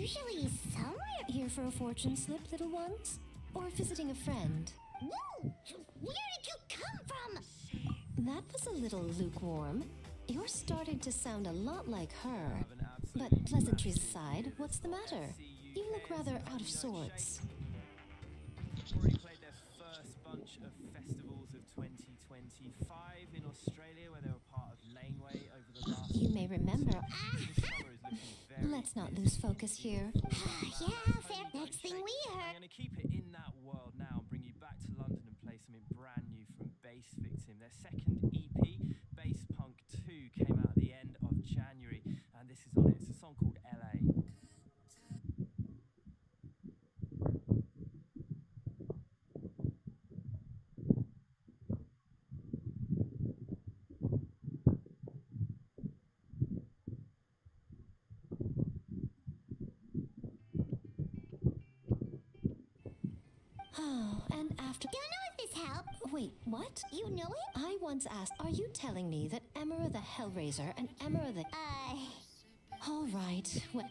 usually somewhere. Here for a fortune slip, little ones? Or visiting a friend? Whoa! Where did you come from? That was a little lukewarm. You're starting to sound a lot like her. But pleasantries aside, what's the matter? You look rather out of sorts. Already played their first bunch of festivals of 2025 in Australia, where they were part of Laneway over the last. You may remember. This summer is looking very Let's not lose focus here. Yeah, fair. Next thing we I'm heard. going to keep it in that world now and bring you back to London and play something brand new from Bass Victim. Their second EP, Bass Punk 2, came out at the end of January, and this is on it. It's a song called LA. Oh, and after. Don't know if this helps. Wait, what? You know it? I once asked, are you telling me that Emera the Hellraiser and Emera the. All right, well.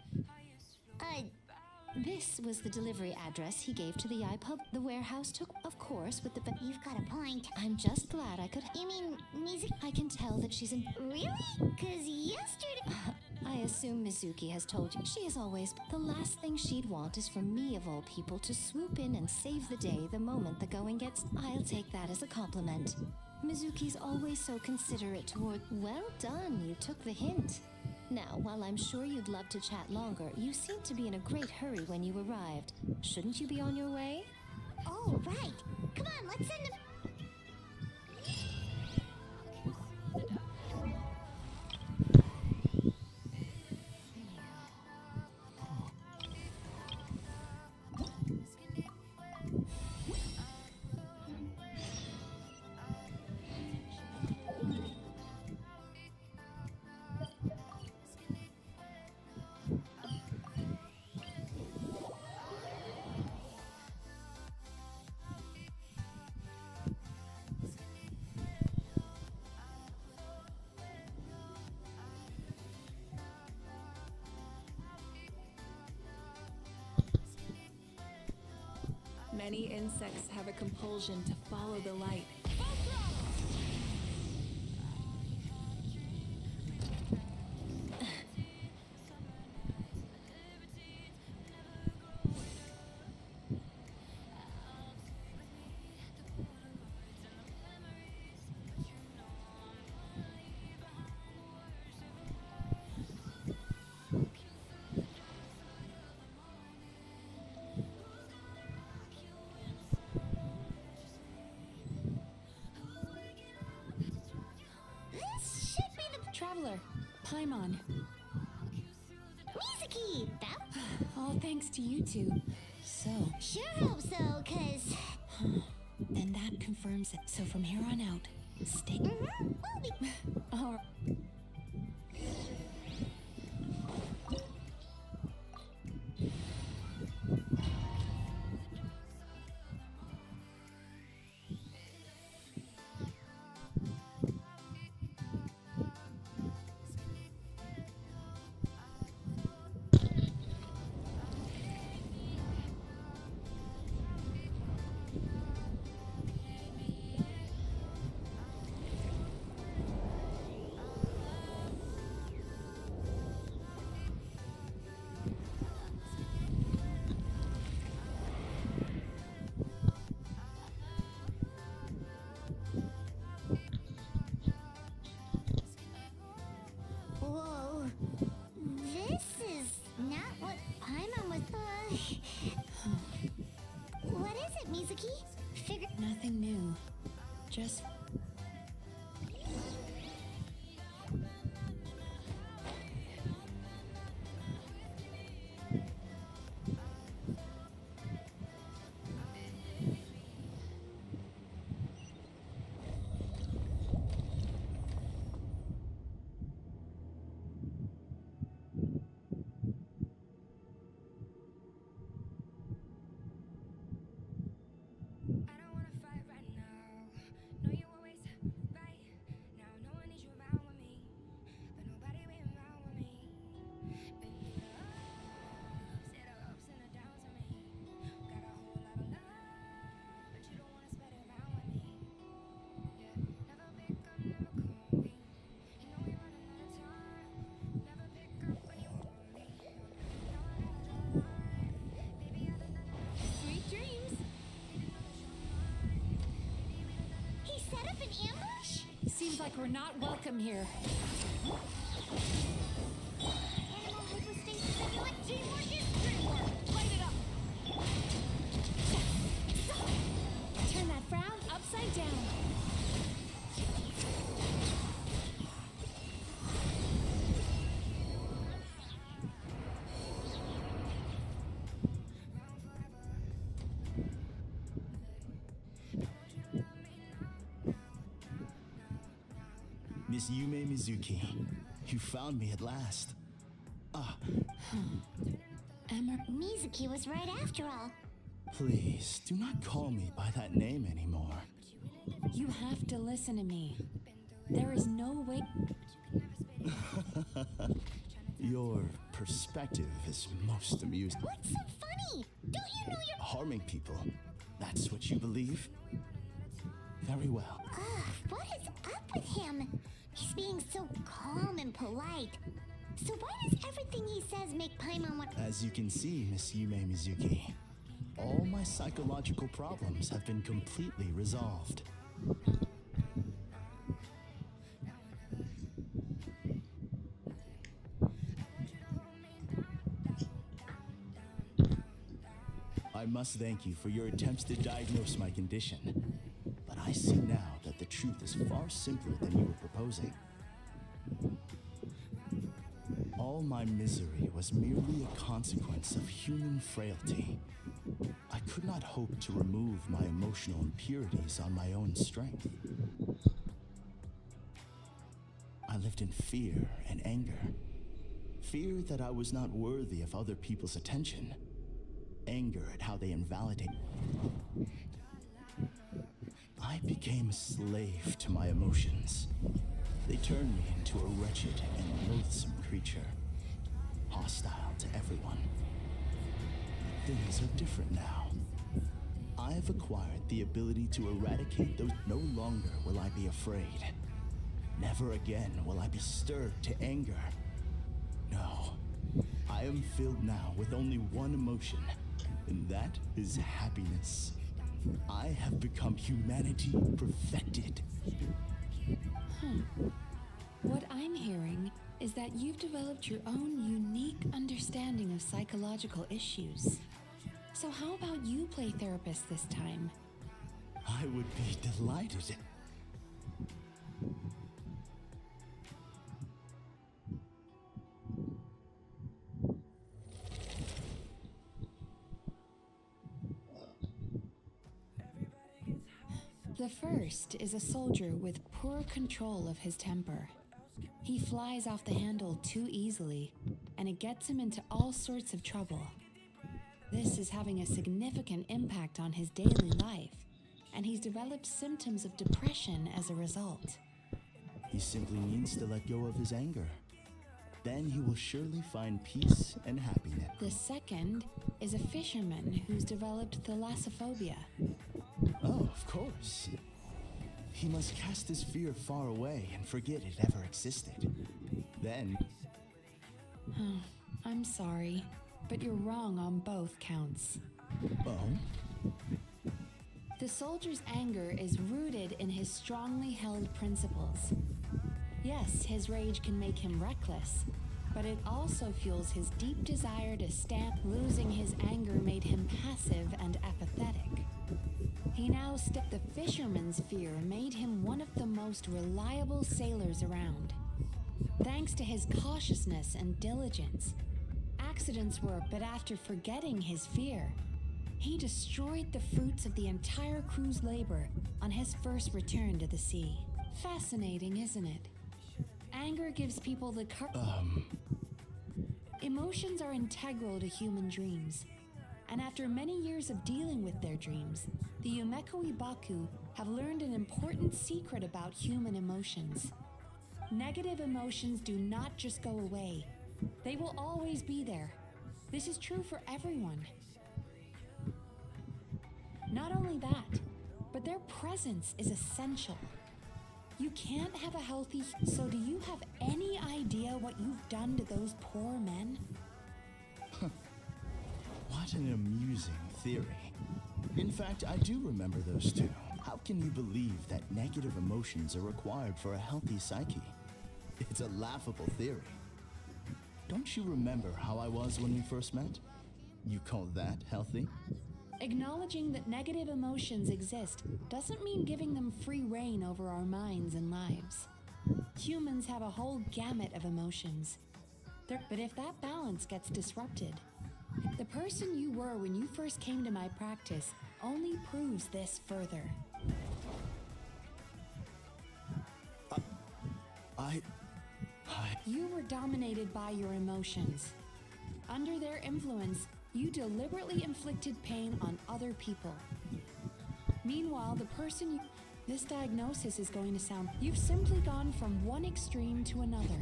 This was the delivery address he gave to the iPub. The warehouse took, of course, with the. You've got a point. I'm just glad I could. You mean music? I can tell that she's in. Really? Cause yesterday. I assume Mizuki has told you. She is always. The last thing she'd want is for me, of all people, to swoop in and save the day the moment the going gets. I'll take that as a compliment. Mizuki's always so considerate toward. Well done, you took the hint. Now, while I'm sure you'd love to chat longer, you seemed to be in a great hurry when you arrived. Shouldn't you be on your way? Oh, right. Come on, let's send him. Many insects have a compulsion to follow the light. This should be the Traveler, Paimon, Mizuki. That. all thanks to you two. So, Sure hope so, cause. then that confirms it. So from here on out, stay. We'll be. Or Whoa. This is not what Paimon was. What is it, Mizuki? Figure. nothing new. Just I don't wanna fight right now. No, you Seems like we're not welcome here. Animal hypostasis simulate teamwork is dreamwork. Light it up. Turn that frown upside down. Miss Yume Mizuki, you found me at last. Emma, Mizuki was right after all. Please, do not call me by that name anymore. you have to listen to me. There is no way. Your perspective is most amusing. What's so funny? Don't you know you're... Harming people, that's what you believe? Very well. What is up with him? He's being so calm and polite. So why does everything he says make Paimon want... As you can see, Miss Yume Mizuki, all my psychological problems have been completely resolved. I must thank you for your attempts to diagnose my condition, but I see now that the truth is far simpler than you were proposing. All my misery was merely a consequence of human frailty. I could not hope to remove my emotional impurities on my own strength. I lived in fear and anger. Fear that I was not worthy of other people's attention. Anger at how they invalidate. I became a slave to my emotions. They turned me into a wretched and loathsome creature, hostile to everyone. Things are different now. I've acquired the ability to eradicate those. No longer will I be afraid. Never again will I be stirred to anger. No, I am filled now with only one emotion, and that is happiness. I have become humanity perfected. What I'm hearing is that you've developed your own unique understanding of psychological issues. So how about you play therapist this time? I would be delighted. The first is a soldier with poor control of his temper. He flies off the handle too easily, and it gets him into all sorts of trouble. This is having a significant impact on his daily life, and he's developed symptoms of depression as a result. He simply needs to let go of his anger. Then he will surely find peace and happiness. The second is a fisherman who's developed thalassophobia. Oh, of course. He must cast his fear far away and forget it ever existed. Then... I'm sorry, but you're wrong on both counts. Oh? The soldier's anger is rooted in his strongly held principles. Yes, his rage can make him reckless, but it also fuels his deep desire to stand. Losing his anger made him passive and apathetic. He now the fisherman's fear made him one of the most reliable sailors around. Thanks to his cautiousness and diligence, accidents were, but after forgetting his fear, he destroyed the fruits of the entire crew's labor on his first return to the sea. Fascinating, isn't it? Anger gives people the Emotions are integral to human dreams. And after many years of dealing with their dreams, the Yumeko Ibaku have learned an important secret about human emotions. Negative emotions do not just go away. They will always be there. This is true for everyone. Not only that, but their presence is essential. You can't have a healthy... So do you have any idea what you've done to those poor men? What an amusing theory. In fact, I do remember those two. How can you believe that negative emotions are required for a healthy psyche? It's a laughable theory. Don't you remember how I was when we first met? You call that healthy? Acknowledging that negative emotions exist doesn't mean giving them free rein over our minds and lives. Humans have a whole gamut of emotions. But if that balance gets disrupted, the person you were when you first came to my practice only proves this further. You were dominated by your emotions. Under their influence, you deliberately inflicted pain on other people. Meanwhile, the person you... This diagnosis is going to sound... You've simply gone from one extreme to another.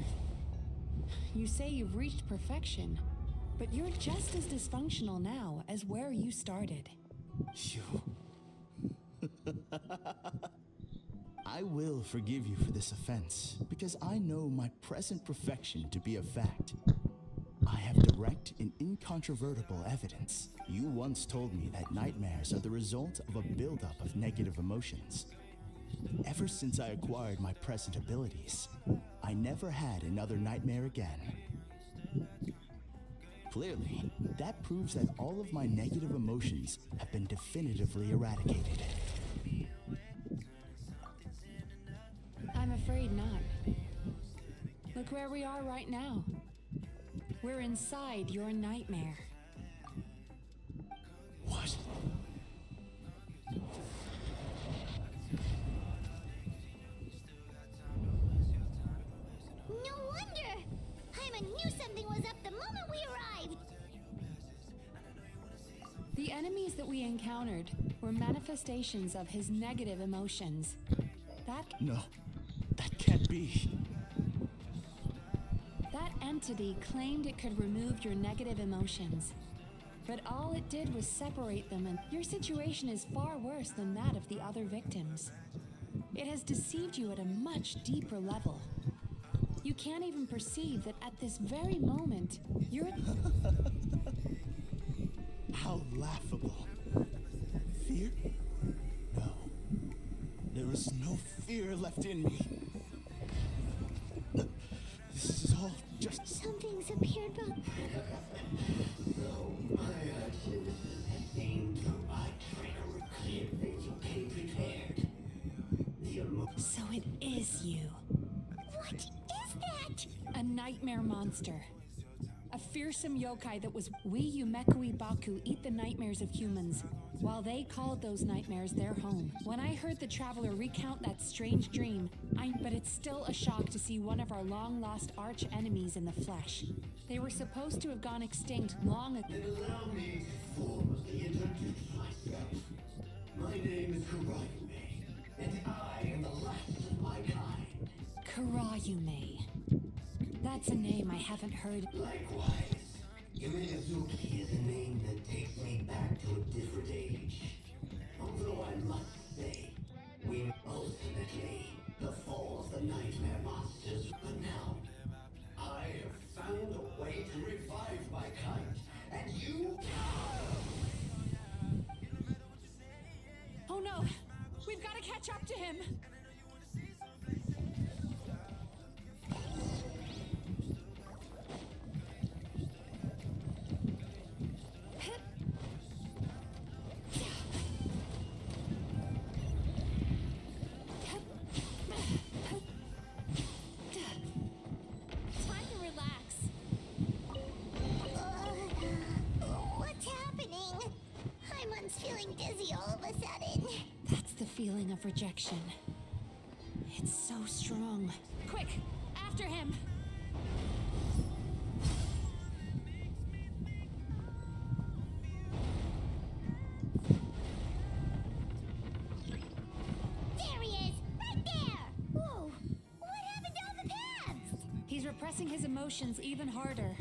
You say you've reached perfection, but you're just as dysfunctional now as where you started. I will forgive you for this offense, because I know my present perfection to be a fact. I have direct and incontrovertible evidence. You once told me that nightmares are the result of a buildup of negative emotions. Ever since I acquired my present abilities, I never had another nightmare again. Clearly, that proves that all of my negative emotions have been definitively eradicated. I'm afraid not. Look where we are right now. We're inside your nightmare. What? No wonder! Hyman knew something was up the moment we arrived! The enemies that we encountered were manifestations of his negative emotions. No, that can't be. That entity claimed it could remove your negative emotions. But all it did was separate them, and your situation is far worse than that of the other victims. It has deceived you at a much deeper level. You can't even perceive that at this very moment, you're... How laughable. Fear? No. There is no fear left in me. This is all just... Something's appeared, but... So it is you. What is that? A nightmare monster. A fearsome yokai that was... We Yumekui Baku eat the nightmares of humans, while they called those nightmares their home. When I heard the traveler recount that strange dream, but it's still a shock to see one of our long-lost arch-enemies in the flesh. They were supposed to have gone extinct long ago. Allow me to formally introduce myself. My name is CRYO, and I am the last of my kind. CRYO. That's a name I haven't heard. Likewise, Yumezuki is a name that takes me back to a different age. Although I must say, we ultimately, the fall of the nightmare monsters, but now, I have found a way to revive my kind, and you... Oh no! We've got to catch up to him! Time to relax. What's happening? Hyman's feeling dizzy all of a sudden. That's the feeling of rejection. It's so strong. Quick! After him! There he is! Right there! Whoa! What happened to all the paths? He's repressing his emotions even harder.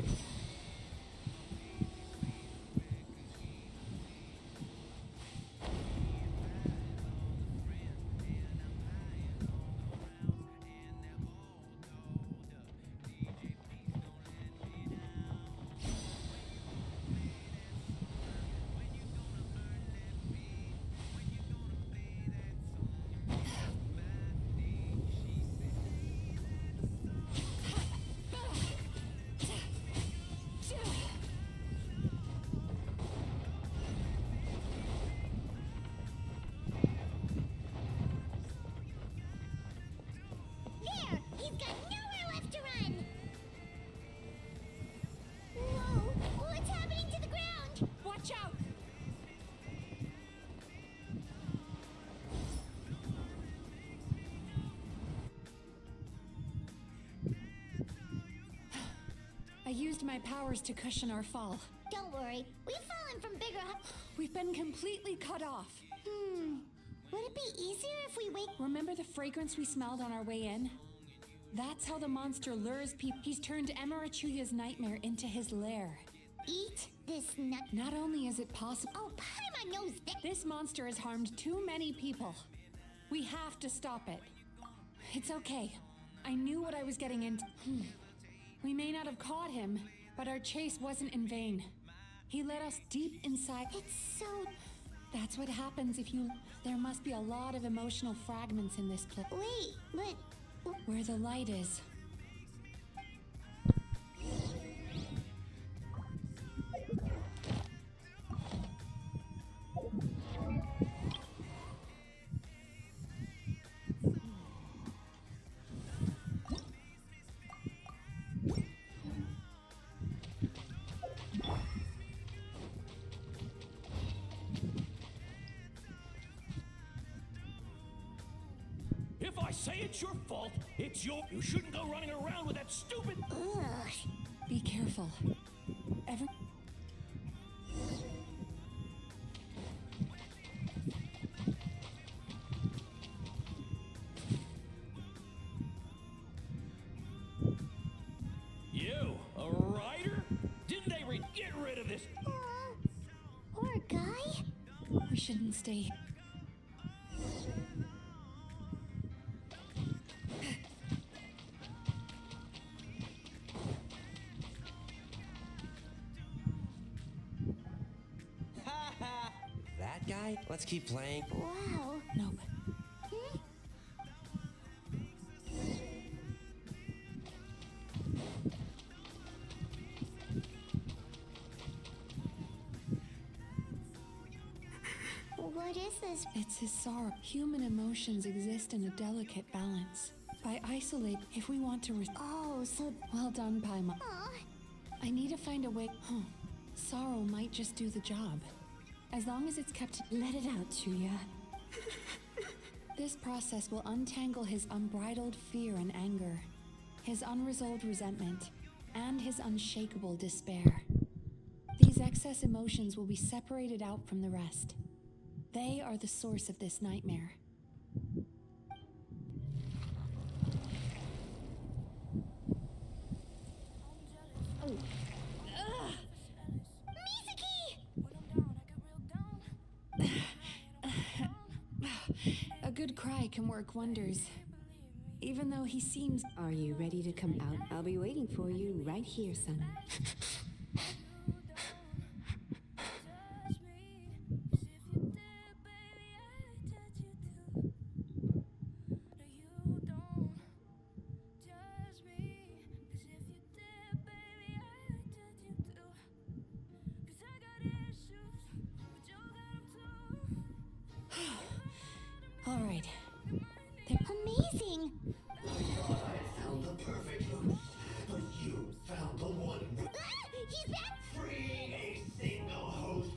used my powers to cushion our fall. Don't worry, we've fallen from bigger. We've been completely cut off. Would it be easier if we wake? Remember the fragrance we smelled on our way in? That's how the monster lures people. He's turned Emarachuya's nightmare into his lair. Eat this nut. Not only is it possible, Oh, Paimon knows that. this monster has harmed too many people. We have to stop it. It's okay. I knew what I was getting into. We may not have caught him, but our chase wasn't in vain. He led us deep inside. It's so. That's what happens if you... There must be a lot of emotional fragments in this place. Wait, but. Where the light is. If I say it's your fault, it's your... You shouldn't go running around with that stupid... Ugh. Be careful. Every... You, a rider? Didn't they get rid of this? Poor guy. We shouldn't stay here. That guy? Let's keep playing. Wow. Nope. What is this? It's his sorrow. Human emotions exist in a delicate balance. By isolate, if we want to... Oh, so. Well done, Paimon. Aw. I need to find a way... Sorrow might just do the job. As long as it's kept... Let it out, Chuya. This process will untangle his unbridled fear and anger, his unresolved resentment, and his unshakable despair. These excess emotions will be separated out from the rest. They are the source of this nightmare. A good cry can work wonders. Even though he seems... Are you ready to come out? I'll be waiting for you right here, son. All right. Amazing. I found the perfect host, but you found the one with He's back. freeing a single host.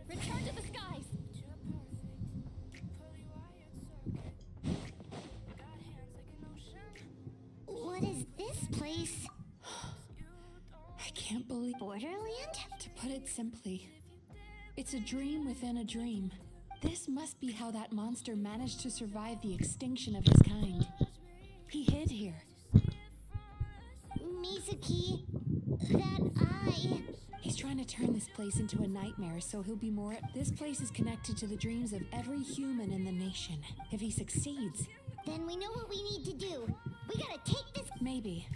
Return to the skies. What is this place? I can't believe... Borderland? To put it simply, it's a dream within a dream. This must be how that monster managed to survive the extinction of his kind. He hid here. Mizuki, that eye. He's trying to turn this place into a nightmare so he'll be more... This place is connected to the dreams of every human in the nation. If he succeeds, Then we know what we need to do. We gotta take this. maybe.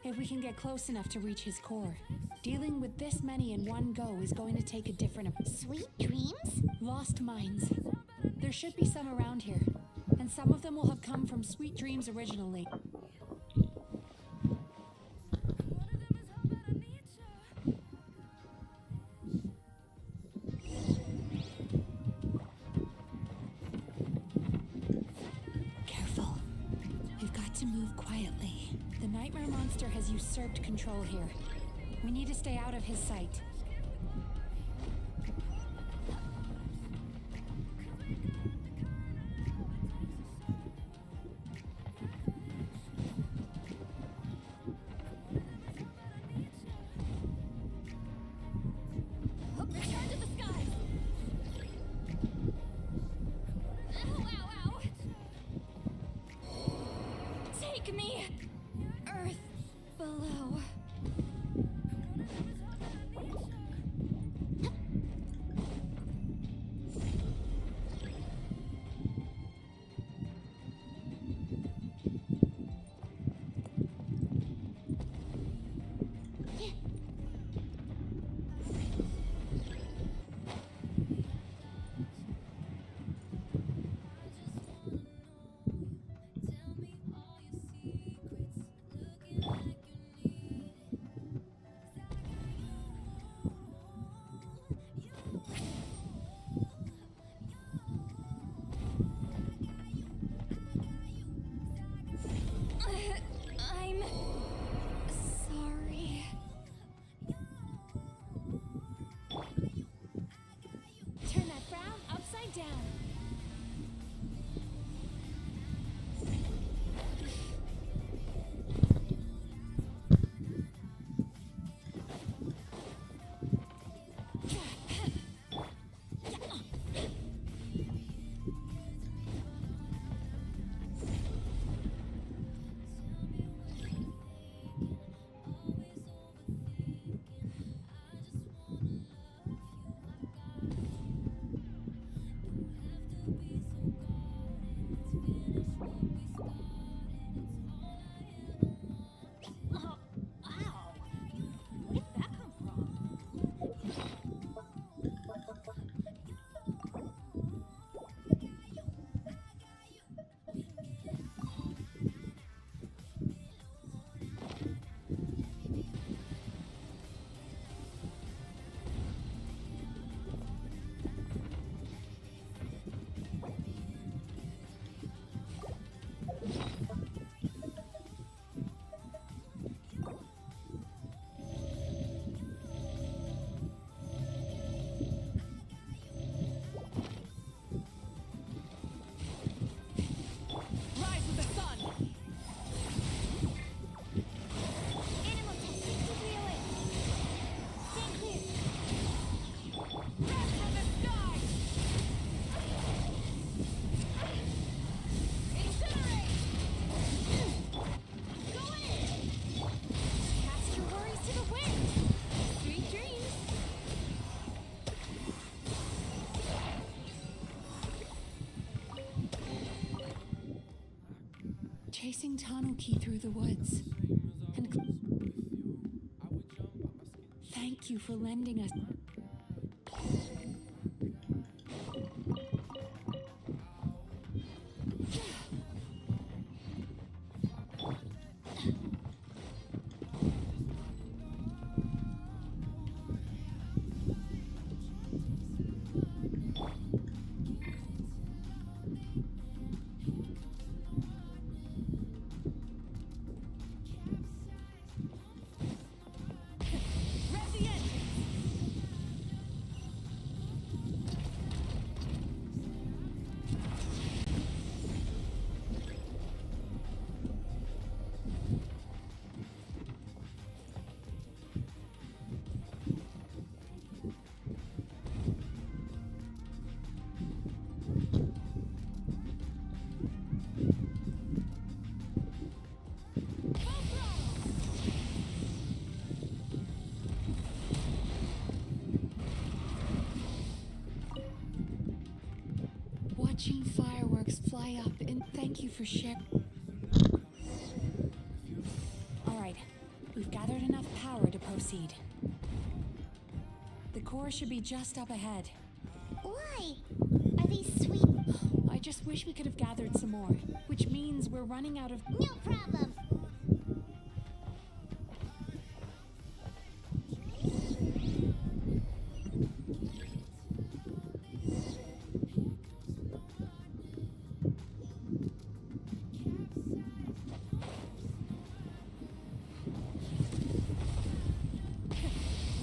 If we can get close enough to reach his core. Dealing with this many in one go is going to take a different... Sweet dreams? Lost minds. There should be some around here. And some of them will have come from Sweet Dreams originally. Careful. We've got to move quietly. The nightmare monster has usurped control here. We need to stay out of his sight. me! Earth below. I'm sorry. Turn that frown upside down. Oh, ow! Where did that come from? Rise with the sun! Animal testing to wheel it! Stand clear! Rest from the sky! Incinerate! Go in! Cast your worries to the wind! Sweet dreams! Chasing Tanuki through the woods. And thank you for lending us. Rev the engine! Watching fireworks fly up, and thank you for sharing. All right, we've gathered enough power to proceed. The core should be just up ahead. Why? Are these sweet? I just wish we could have gathered some more, which means we're running out of. No problem.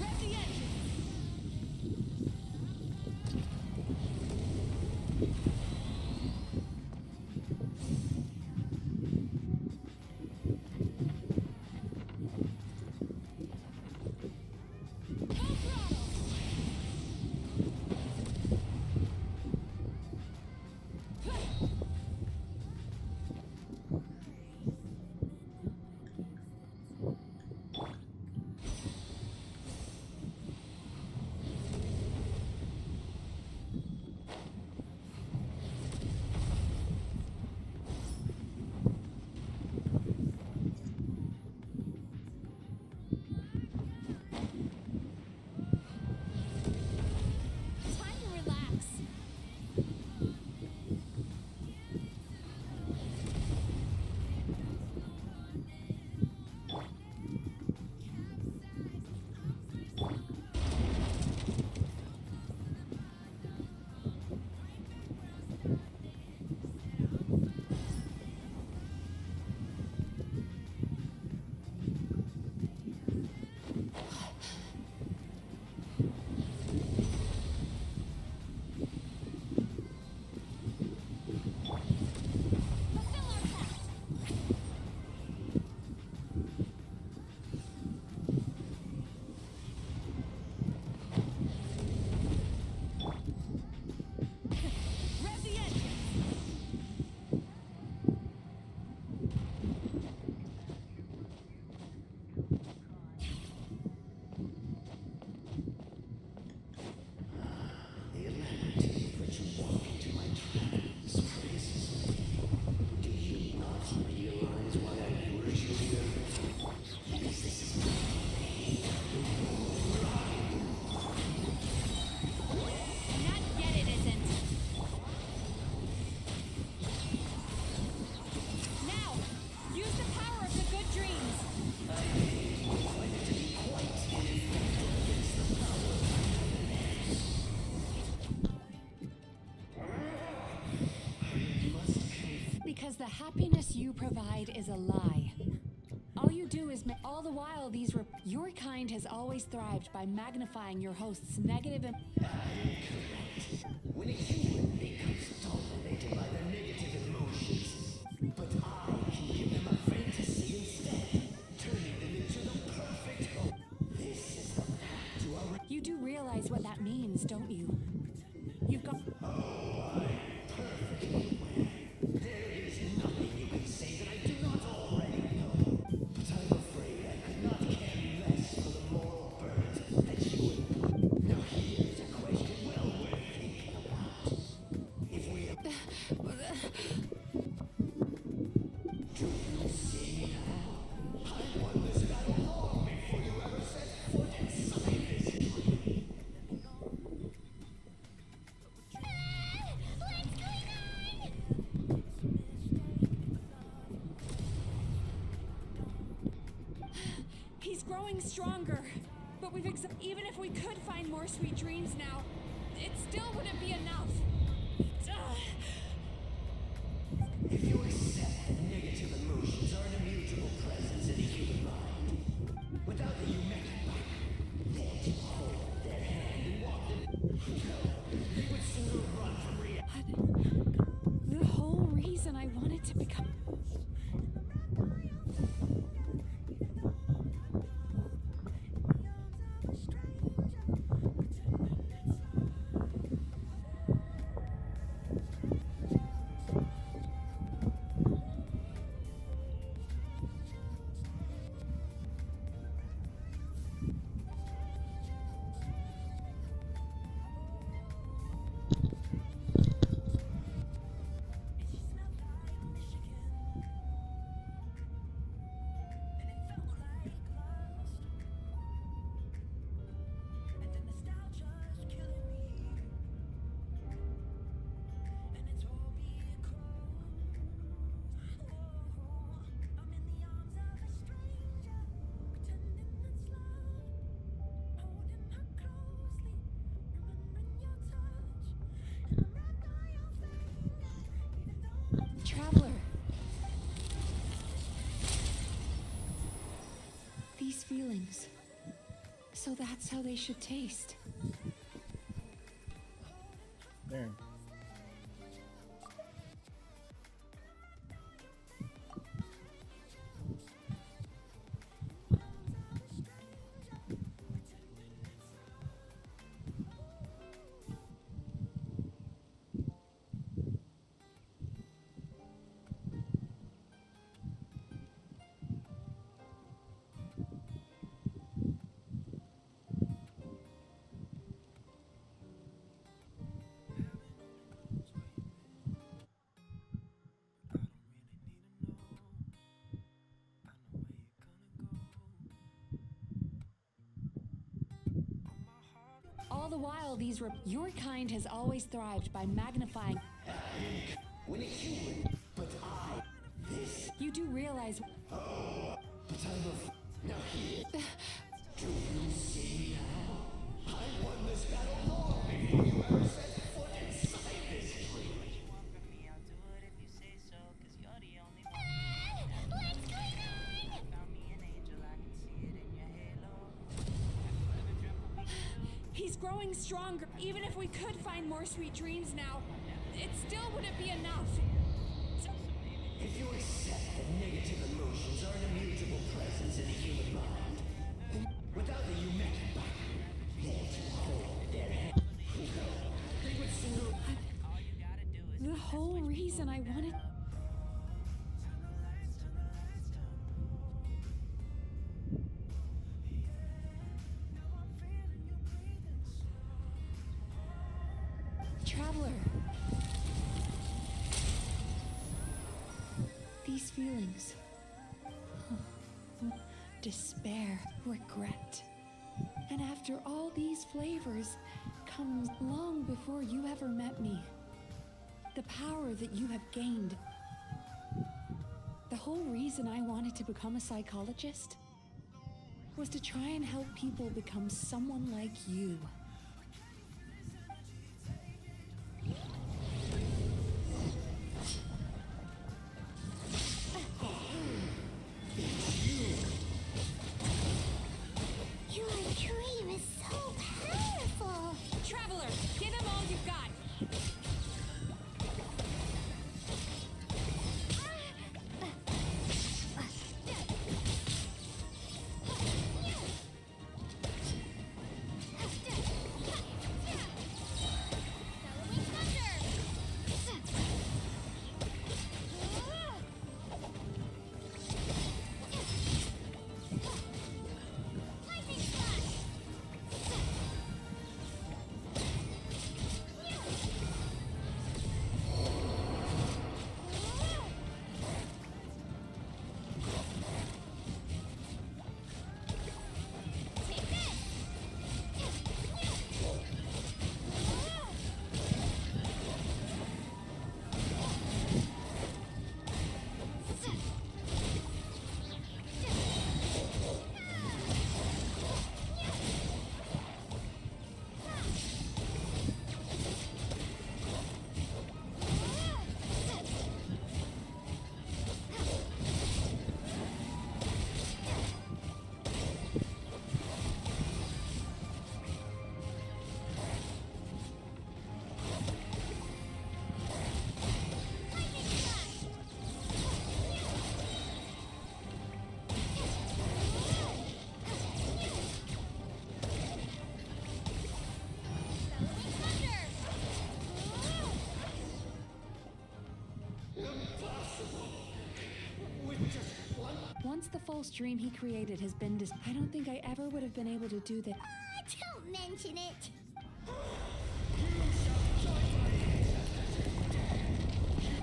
Rev the engine! happiness you provide is a lie. All you do is all the while your kind has always thrived by magnifying your host's negative When a human becomes dominated by their negative emotions, but I can give them a fantasy instead, turning them into the perfect hope. This is the path to our... You do realize what that means, don't you? You've got... There is nothing you can say that I do not already know. But I'm afraid I could not care less for the moral burden that you would... Now here's a question well worth thinking about. If we... Do you see now? I won this battle long before you ever set foot inside this tree. He's growing stronger. But even if we could find more sweet dreams now, it still wouldn't be enough. If you accept that negative emotions are an immutable presence in the human mind, without the humectant there to hold their hand and walk them, they would sooner run from reality. The whole reason I wanted to become... Traveler. These feelings. So that's how they should taste. There. All the while, your kind has always thrived by magnifying... When a human, but I, this... You do realize... But I'm now here. Do you see now? I won this battle long before you ever set foot inside this tree. He's growing stronger. Even if we could find more sweet dreams now, it still wouldn't be enough. If you accept that negative emotions are an immutable presence in the human mind, without the humectant there to hold their hand, they would sooner... The whole reason I wanted... Traveler. These feelings. Despair, regret. And after all these flavors comes long before you ever met me. The power that you have gained. The whole reason I wanted to become a psychologist was to try and help people become someone like you. once the false dream he created has been I don't think I ever would have been able to do that. Don't mention it.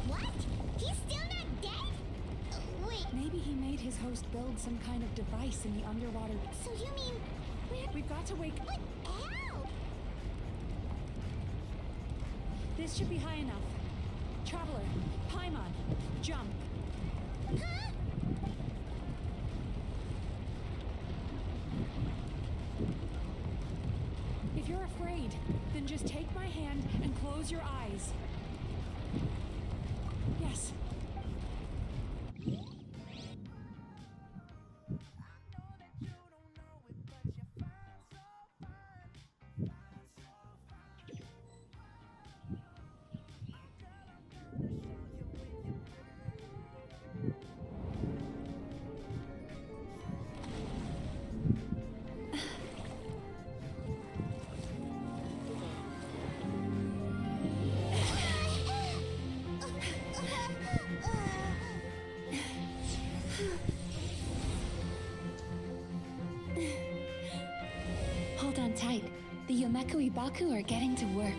What? He's still not dead? Wait, Maybe he made his host build some kind of device in the underwater. so you mean... We've got to wake. But how? This should be high enough. Traveler, Paimon, jump. Huh? If you're afraid, then just take my hand and close your eyes. Yes. Hold on tight. The Yomeku Ibaku are getting to work.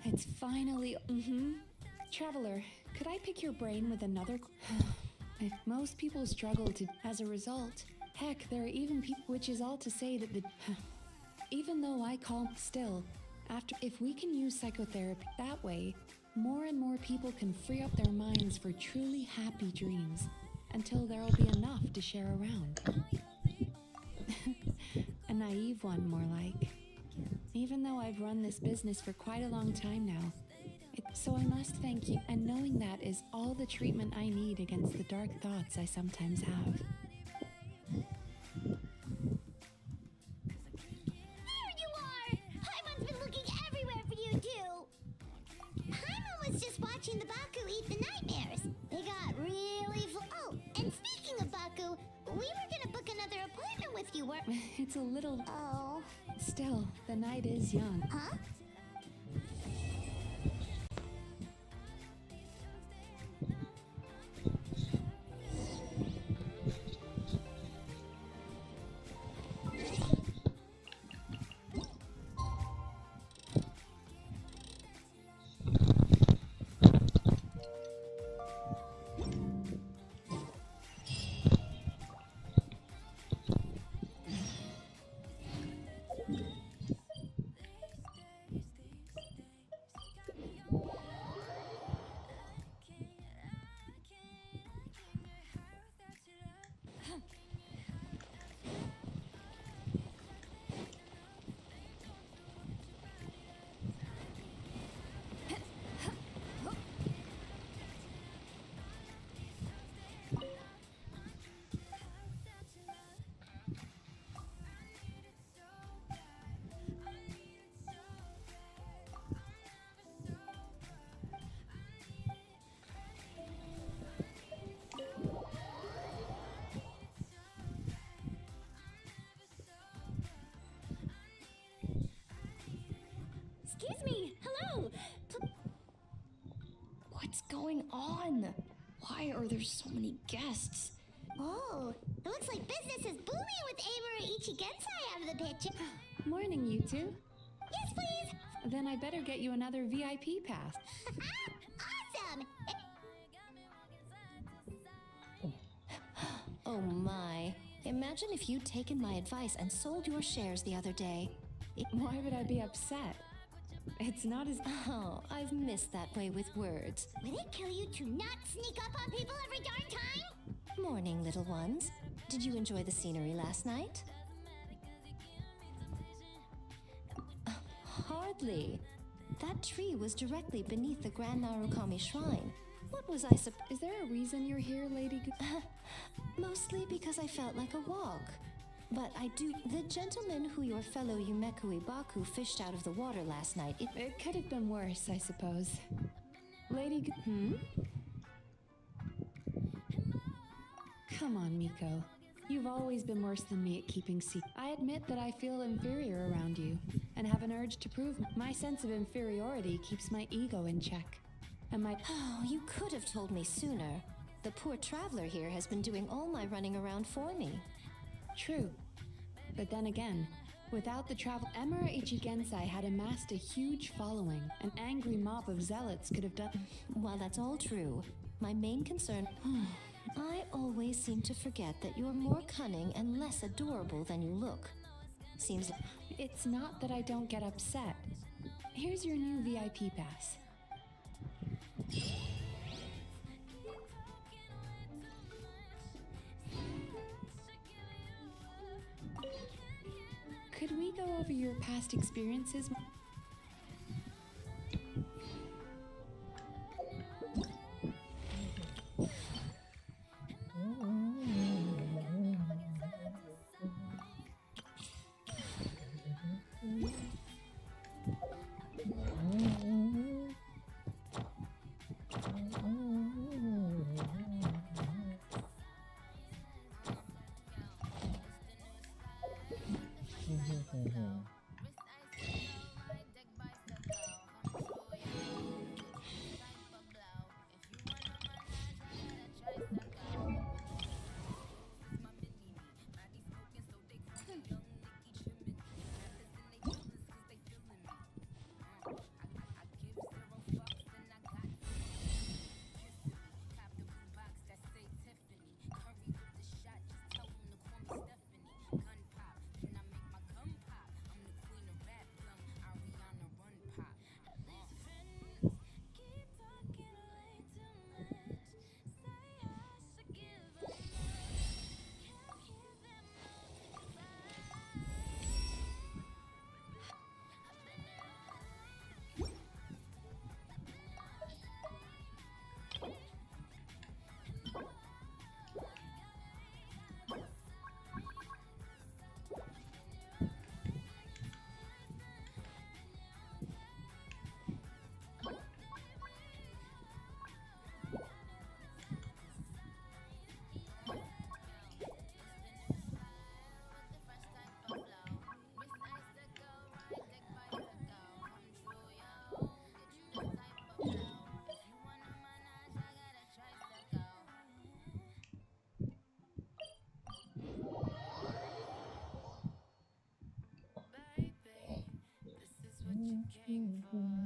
It's finally. Traveler, could I pick your brain with another? If most people struggle to, as a result, heck, there are even people, which is all to say that the. Even though I call still, after, if we can use psychotherapy that way, more and more people can free up their minds for truly happy dreams until there will be enough to share around. A naive one, more like. Even though I've run this business for quite a long time now. So I must thank you, and knowing that is all the treatment I need against the dark thoughts I sometimes have. There you are! Paimon's been looking everywhere for you, too! Paimon was just watching the Baku eat the nightmares. They got really full. Oh, and speaking of Baku, we were gonna book another appointment with you, weren't we? It's a little. Oh. Still, the night is young. Huh? going on? Why are there so many guests? Oh, it looks like business is booming with Amara Ichigensai out of the picture. Morning, you two. Yes, please. Then I better get you another VIP pass. Awesome. Oh my. Imagine if you'd taken my advice and sold your shares the other day. Why would I be upset? It's not as... Oh, I've missed that way with words. Would it kill you to not sneak up on people every darn time? Morning, little ones. Did you enjoy the scenery last night? Hardly. That tree was directly beneath the Grand Narukami Shrine. What was I Is there a reason you're here, Lady Mostly because I felt like a walk. But I do... The gentleman who your fellow Yumeku Ibaku fished out of the water last night, It could have been worse, I suppose. Lady Come on, Miko. You've always been worse than me at keeping secrets. I admit that I feel inferior around you, and have an urge to prove my sense of inferiority keeps my ego in check. And my... Oh, you could have told me sooner. The poor traveler here has been doing all my running around for me. True. But then again, without the travel, Emira Ichigensai had amassed a huge following. An angry mob of zealots could have done... While that's all true, my main concern... I always seem to forget that you're more cunning and less adorable than you look. Seems like... It's not that I don't get upset. Here's your new VIP pass. Could we go over your past experiences? Came for